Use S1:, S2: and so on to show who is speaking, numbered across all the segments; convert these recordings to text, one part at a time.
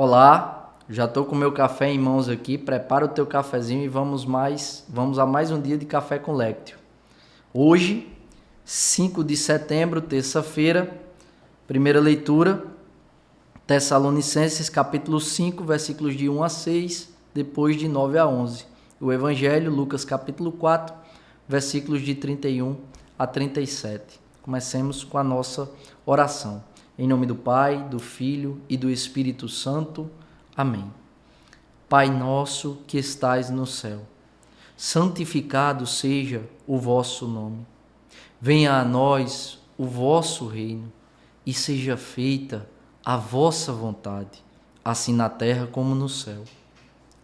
S1: Olá, já estou com o meu café em mãos aqui, prepara o teu cafezinho e vamos a mais um dia de Café com Lectio. Hoje, 5 de setembro, terça-feira, primeira leitura, Tessalonicenses capítulo 5, versículos de 1 a 6, depois de 9 a 11. O Evangelho, Lucas capítulo 4, versículos de 31 a 37. Comecemos com a nossa oração. Em nome do Pai, do Filho e do Espírito Santo. Amém. Pai nosso que estais no céu, santificado seja o vosso nome. Venha a nós o vosso reino e seja feita a vossa vontade, assim na terra como no céu.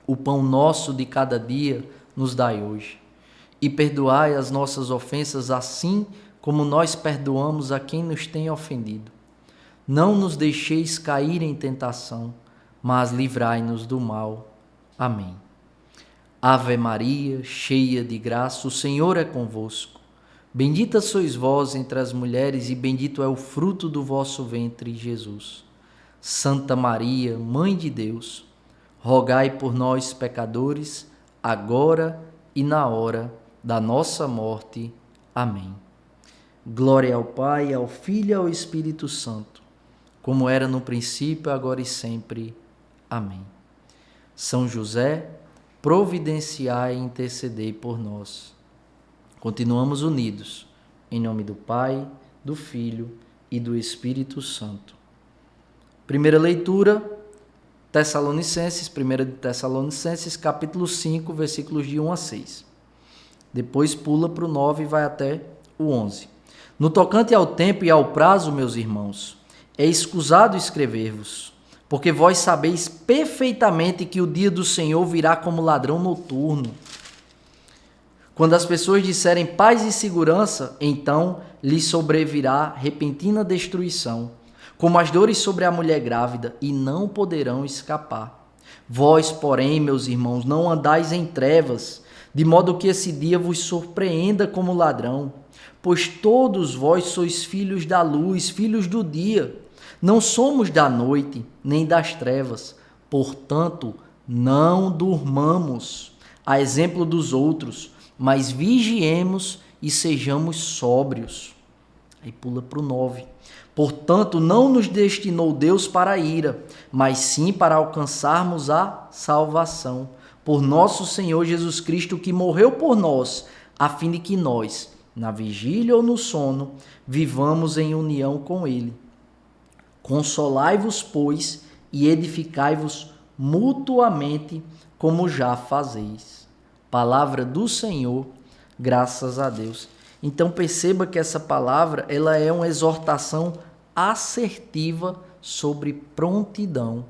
S1: O pão nosso de cada dia nos dai hoje. E perdoai as nossas ofensas assim como nós perdoamos a quem nos tem ofendido. Não nos deixeis cair em tentação, mas livrai-nos do mal. Amém. Ave Maria, cheia de graça, o Senhor é convosco. Bendita sois vós entre as mulheres e bendito é o fruto do vosso ventre, Jesus. Santa Maria, Mãe de Deus, rogai por nós, pecadores, agora e na hora da nossa morte. Amém. Glória ao Pai, ao Filho e ao Espírito Santo, como era no princípio, agora e sempre. Amém. São José, providenciai e intercedei por nós. Continuamos unidos, em nome do Pai, do Filho e do Espírito Santo. Primeira leitura, Tessalonicenses, 1 de Tessalonicenses, capítulo 5, versículos de 1 a 6. Depois pula para o 9 e vai até o 11. No tocante ao tempo e ao prazo, meus irmãos, é escusado escrever-vos, porque vós sabeis perfeitamente que o dia do Senhor virá como ladrão noturno. Quando as pessoas disserem paz e segurança, então lhes sobrevirá repentina destruição, como as dores sobre a mulher grávida, e não poderão escapar. Vós, porém, meus irmãos, não andais em trevas, de modo que esse dia vos surpreenda como ladrão, pois todos vós sois filhos da luz, filhos do dia. Não somos da noite, nem das trevas. Portanto, não durmamos, a exemplo dos outros, mas vigiemos e sejamos sóbrios. Aí pula para o 9. Portanto, não nos destinou Deus para a ira, mas sim para alcançarmos a salvação, por nosso Senhor Jesus Cristo, que morreu por nós, a fim de que nós, na vigília ou no sono, vivamos em união com Ele. Consolai-vos, pois, e edificai-vos mutuamente, como já fazeis. Palavra do Senhor, graças a Deus. Então perceba que essa palavra, ela é uma exortação assertiva sobre prontidão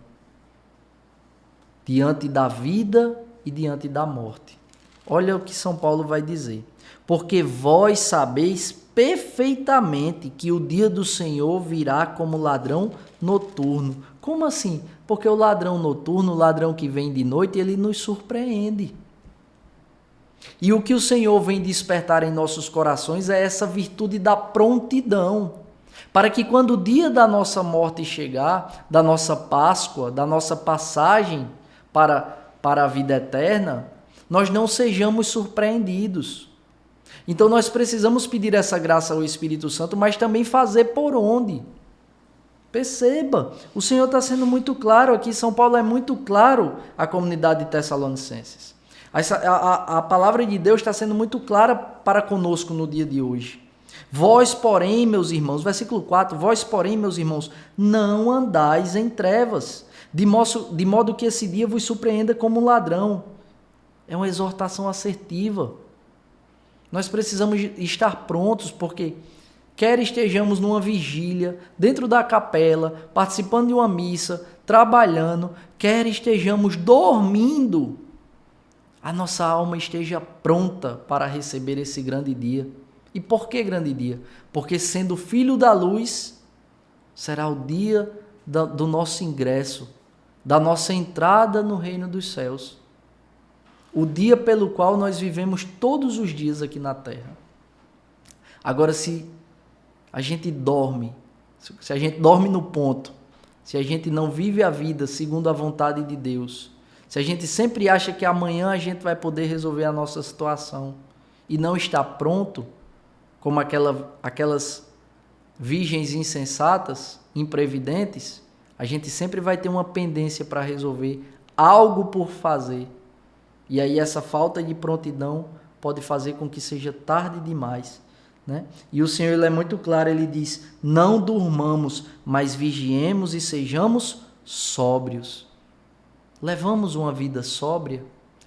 S1: diante da vida e diante da morte. Olha o que São Paulo vai dizer. Porque vós sabeis perfeitamente que o dia do Senhor virá como ladrão noturno. Como assim? Porque o ladrão noturno, o ladrão que vem de noite, ele nos surpreende. E o que o Senhor vem despertar em nossos corações é essa virtude da prontidão, para que quando o dia da nossa morte chegar, da nossa Páscoa, da nossa passagem para a vida eterna, nós não sejamos surpreendidos. Então nós precisamos pedir essa graça ao Espírito Santo, mas também fazer por onde? Perceba, o Senhor está sendo muito claro aqui, São Paulo é muito claro à comunidade de Tessalonicenses. A palavra de Deus está sendo muito clara para conosco no dia de hoje. Vós, porém, meus irmãos, versículo 4, vós, porém, meus irmãos, não andais em trevas, de modo que esse dia vos surpreenda como um ladrão. É uma exortação assertiva. Nós precisamos estar prontos, porque quer estejamos numa vigília, dentro da capela, participando de uma missa, trabalhando, quer estejamos dormindo, a nossa alma esteja pronta para receber esse grande dia. E por que grande dia? Porque sendo filho da luz, será o dia do nosso ingresso, da nossa entrada no reino dos céus. O dia pelo qual nós vivemos todos os dias aqui na terra. Agora, se a gente dorme no ponto, se a gente não vive a vida segundo a vontade de Deus, se a gente sempre acha que amanhã a gente vai poder resolver a nossa situação e não está pronto, como aquelas virgens insensatas, imprevidentes, a gente sempre vai ter uma pendência para resolver, algo por fazer. E aí essa falta de prontidão pode fazer com que seja tarde demais, né? E o Senhor, ele é muito claro, ele diz: não durmamos, mas vigiemos e sejamos sóbrios. Levamos uma vida sóbria?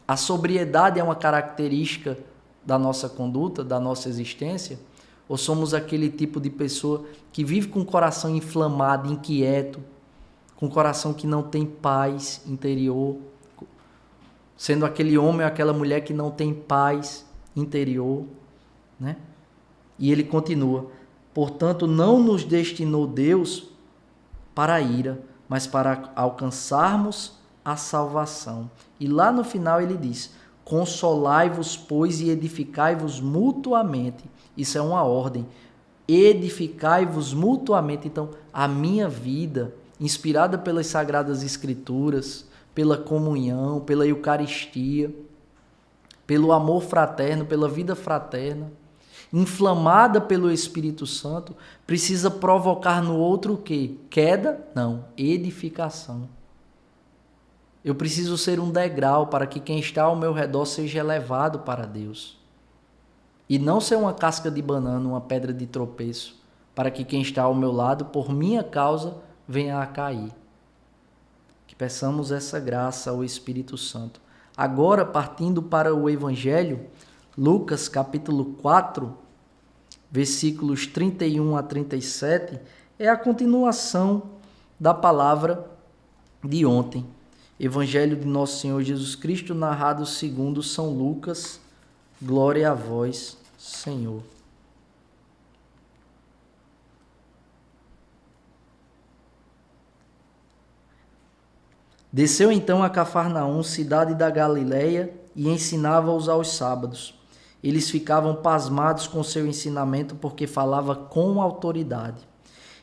S1: A sobriedade é uma característica da nossa conduta, da nossa existência? Ou somos aquele tipo de pessoa que vive com o coração inflamado, inquieto, com o coração que não tem paz interior, sendo aquele homem ou aquela mulher que não tem paz interior, né? E ele continua: portanto, não nos destinou Deus para a ira, mas para alcançarmos a salvação. E lá no final ele diz: consolai-vos, pois, e edificai-vos mutuamente. Isso é uma ordem. Edificai-vos mutuamente. Então, a minha vida, inspirada pelas Sagradas Escrituras, pela comunhão, pela Eucaristia, pelo amor fraterno, pela vida fraterna, inflamada pelo Espírito Santo, precisa provocar no outro o quê? Queda? Não, edificação. Eu preciso ser um degrau para que quem está ao meu redor seja elevado para Deus. E não ser uma casca de banana, uma pedra de tropeço, para que quem está ao meu lado, por minha causa, venha a cair. Que peçamos essa graça ao Espírito Santo. Agora, partindo para o Evangelho, Lucas capítulo 4, versículos 31 a 37, é a continuação da palavra de ontem. Evangelho de Nosso Senhor Jesus Cristo, narrado segundo São Lucas. Glória a vós, Senhor. Desceu então a Cafarnaum, cidade da Galileia, e ensinava-os aos sábados. Eles ficavam pasmados com seu ensinamento, porque falava com autoridade.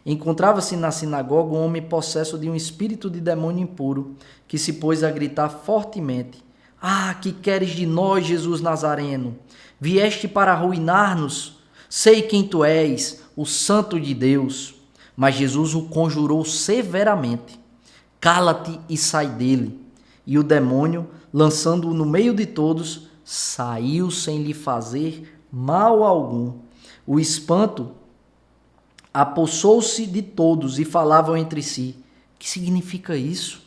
S1: Encontrava-se na sinagoga um homem possesso de um espírito de demônio impuro, que se pôs a gritar fortemente: Ah, que queres de nós, Jesus Nazareno? Vieste para arruinar-nos? Sei quem tu és, o Santo de Deus. Mas Jesus o conjurou severamente: Cala-te e sai dele. E o demônio, lançando-o no meio de todos, saiu sem lhe fazer mal algum. O espanto apossou-se de todos e falavam entre si: Que significa isso?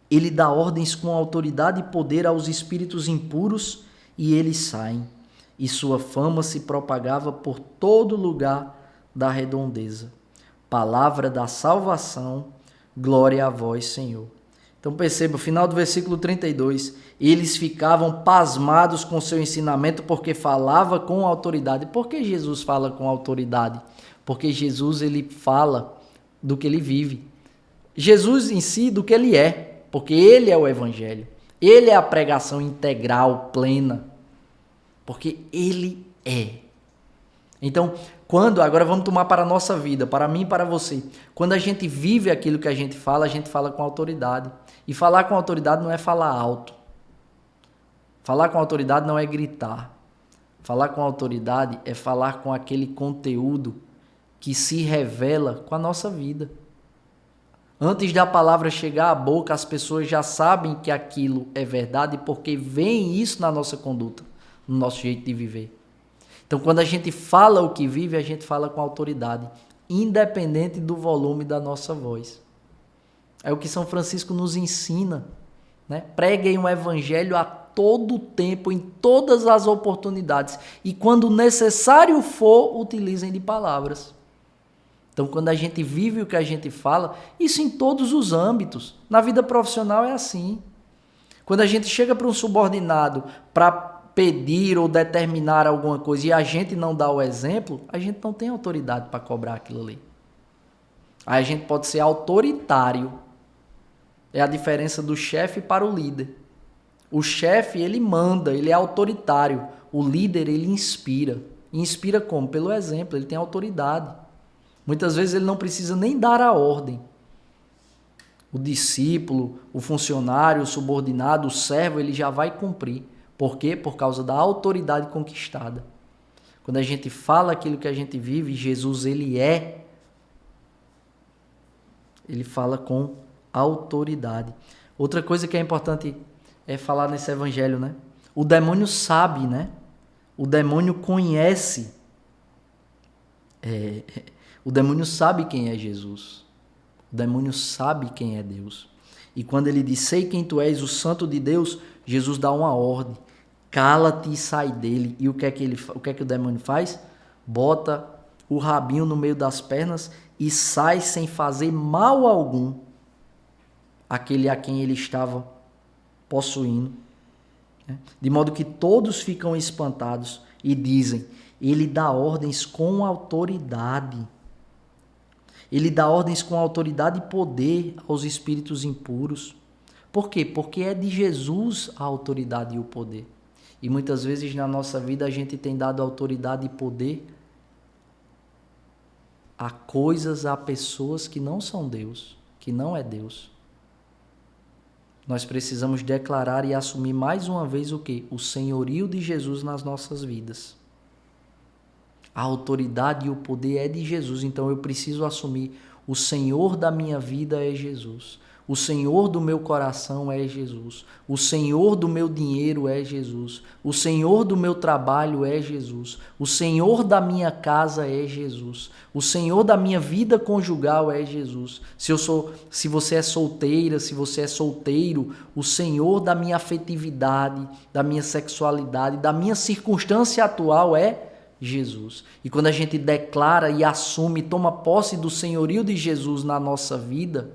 S1: Ele dá ordens com autoridade e poder aos espíritos impuros e eles saem. E sua fama se propagava por todo lugar da redondeza. Palavra da salvação, glória a vós, Senhor. Então perceba, final do versículo 32, eles ficavam pasmados com seu ensinamento porque falava com autoridade. Por que Jesus fala com autoridade? Porque Jesus, ele fala do que ele vive. Jesus em si, do que ele é, porque ele é o Evangelho. Ele é a pregação integral, plena, porque ele é. Então, agora vamos tomar para a nossa vida, para mim e para você. Quando a gente vive aquilo que a gente fala com autoridade. E falar com autoridade não é falar alto. Falar com autoridade não é gritar. Falar com autoridade é falar com aquele conteúdo que se revela com a nossa vida. Antes da palavra chegar à boca, as pessoas já sabem que aquilo é verdade porque veem isso na nossa conduta, no nosso jeito de viver. Então, quando a gente fala o que vive, a gente fala com autoridade, independente do volume da nossa voz. É o que São Francisco nos ensina, né? Preguem o Evangelho a todo tempo, em todas as oportunidades, e quando necessário for, utilizem de palavras. Então, quando a gente vive o que a gente fala, isso em todos os âmbitos. Na vida profissional é assim. Quando a gente chega para um subordinado para pedir ou determinar alguma coisa e a gente não dá o exemplo, a gente não tem autoridade para cobrar aquilo ali. Aí a gente pode ser autoritário. É a diferença do chefe para o líder. O chefe, ele manda, ele é autoritário. O líder, ele inspira. E inspira como? Pelo exemplo, ele tem autoridade. Muitas vezes ele não precisa nem dar a ordem. o discípulo, o funcionário, o subordinado, o servo, ele já vai cumprir. Por quê? Por causa da autoridade conquistada. Quando a gente fala aquilo que a gente vive, Jesus, ele fala com autoridade. Outra coisa que é importante é falar nesse evangelho, né? O demônio sabe, né? O demônio conhece. O demônio sabe quem é Jesus. O demônio sabe quem é Deus. E quando ele diz, sei quem tu és, o santo de Deus, Jesus dá uma ordem. Cala-te e sai dele. E o que é que o demônio faz? Bota o rabinho no meio das pernas e sai sem fazer mal algum àquele a quem ele estava possuindo. De modo que todos ficam espantados e dizem, ele dá ordens com autoridade. Ele dá ordens com autoridade e poder aos espíritos impuros. Por quê? Porque é de Jesus a autoridade e o poder. E muitas vezes na nossa vida a gente tem dado autoridade e poder a coisas, a pessoas que não são Deus, que não é Deus. Nós precisamos declarar e assumir mais uma vez o quê? O senhorio de Jesus nas nossas vidas. A autoridade e o poder é de Jesus, então eu preciso assumir o Senhor da minha vida é Jesus. O Senhor do meu coração é Jesus. O Senhor do meu dinheiro é Jesus. O Senhor do meu trabalho é Jesus. O Senhor da minha casa é Jesus. O Senhor da minha vida conjugal é Jesus. Se você é solteira, se você é solteiro, o Senhor da minha afetividade, da minha sexualidade, da minha circunstância atual é Jesus. E quando a gente declara e assume, toma posse do senhorio de Jesus na nossa vida,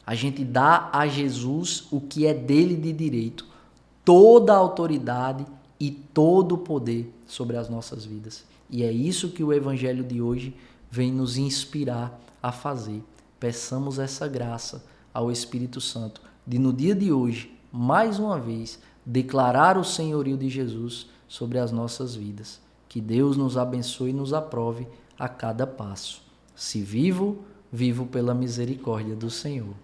S1: a gente dá a Jesus o que é dele de direito, toda a autoridade e todo o poder sobre as nossas vidas. E é isso que o evangelho de hoje vem nos inspirar a fazer. Peçamos essa graça ao Espírito Santo de no dia de hoje, mais uma vez, declarar o senhorio de Jesus sobre as nossas vidas. Que Deus nos abençoe e nos aprove a cada passo. Se vivo, vivo pela misericórdia do Senhor.